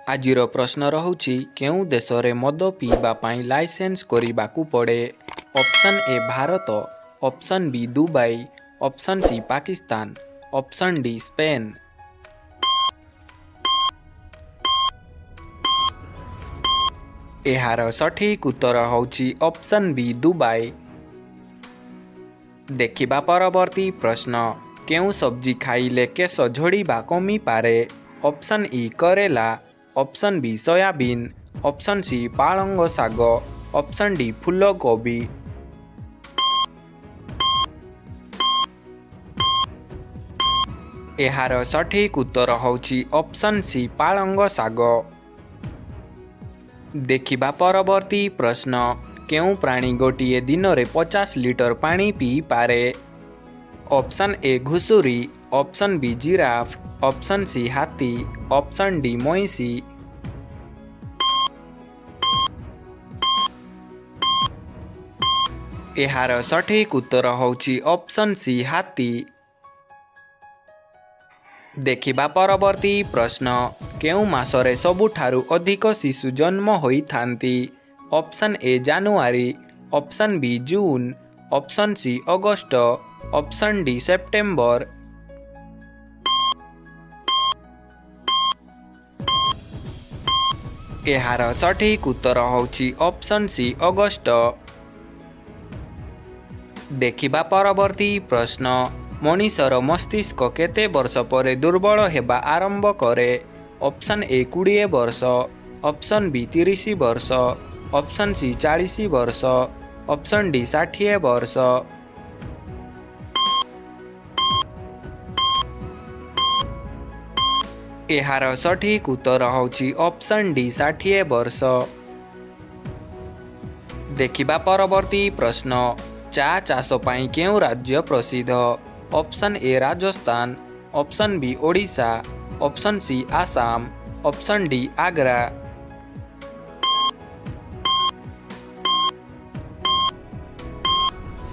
आजिर प्रश्न रहुछि केउं देश रे मद पीवा पाई लाइसेंस करिबाकू पड़े। Option A Bharat, option B Dubai, option C Pakistan, option D Spain. एहार सठिक उत्तर होछि ऑप्शन बी दुबई। देखिबा परवर्ती प्रश्न केउं सब्जी खाइले केस झड़ीबा कमी पारे। ऑप्शन ई करेला, option B soybean, option C पालंग शाग, ऑप्शन डी फूलकोबी। एहार सठिक उत्तर होछि ऑप्शन सी पालंग शाग। देखिबा परवर्ती प्रश्न केउं प्राणी गोटिए दिन रे 50 लिटर पानी पी पारे। ऑप्शन ए घुसुरी, option B giraffe, option C हाथी, ऑप्शन डी मईसी। एहार सठिक उत्तर होछि ऑप्शन सी हाथी। देखिबा परवर्ती प्रश्न केउं मासरे सबुठारु अधिक शिशु जन्म होइथांती। Option A January, option B June, option C अगस्त, ऑप्शन डी सेप्टेम्बर। एहार सठिक उत्तर होछि ऑप्शन सी अगस्त। देखिबा परवर्ती प्रश्न मनीषर मस्तिष्क केते वर्ष पर दुर्बल हेबा आरंभ करे। ऑप्शन ए 20 वर्ष, ऑप्शन बी 30 वर्ष, ऑप्शन सी 40 वर्ष, ऑप्शन डी 60 वर्ष। एहार सठिक उत्तर होछि ऑप्शन डी 60 वर्ष। देखिबा परवर्ती प्रश्न चा चाष पाई केउं राज्य प्रसिद्ध। Option A Rajasthan, option B Odisha, option C Assam, option D Agra.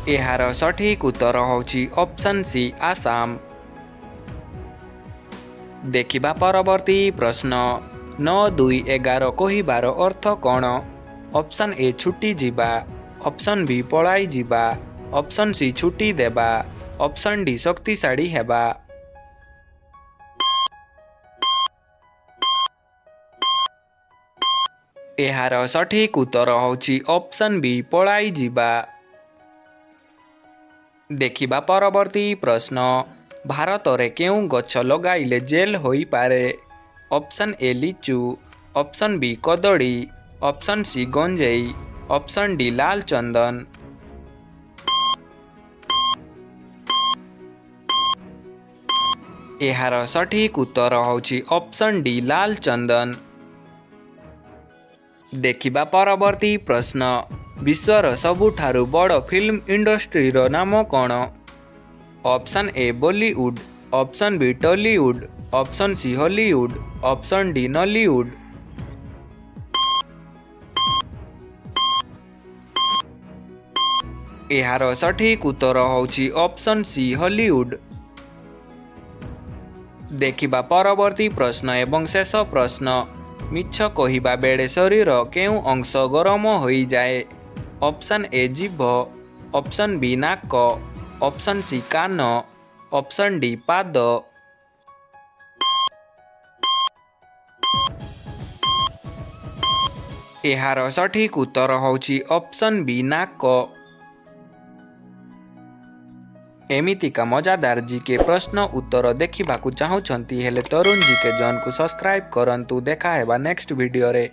एहार सठिक उत्तर होछि ऑप्शन सी आसाम। देखिबा परवर्ती प्रश्न 9 2 11 कहिबार अर्थ कौन। ऑप्शन ए छुट्टी जीवा, ऑप्शन बी पलाई जीवा, ऑप्शन सी छुट्टी देबा, ऑप्शन डी शक्तिशाली हेबा। एहार सठिक उत्तर होछि ऑप्शन बी पलाई जीवा। देखिबा परवर्ती प्रश्न भारत रे केउं गछ लगाइले जेल होई पारे। ऑप्शन ए लिचु, ऑप्शन बी कदड़ी, ऑप्शन सी गंजेई, ऑप्शन डी लाल चंदन। एहार सठिक उत्तर होछि ऑप्शन डी लाल चंदन। देखिबा परवर्ती प्रश्न विश्वर सबुठारु बड़ फिल्म इंडस्ट्री रो नाम कौन। Option A Bollywood, option B Tollywood, option C Hollywood, option D Nollywood. एहार सठिक उत्तर होछि ऑप्शन सी हॉलीवुड। देखिबा परवर्ती प्रश्न एवं शेष प्रश्न मिछ कहिबा बेड़े शरीर केउं अंश गरम होई जाए। ऑप्शन ए जीभ, ऑप्शन बी नाक, ऑप्शन सी कान, ऑप्शन डी पाद। एहार सठिक उत्तर होछि ऑप्शन बी नाक। एमितिका मजादार जीके प्रश्न उत्तर देखिबाकू चाहुछंती हेले तरुण जीके जन को सब्सक्राइब करंतु। देखा हेबा नेक्स्ट वीडियो रे।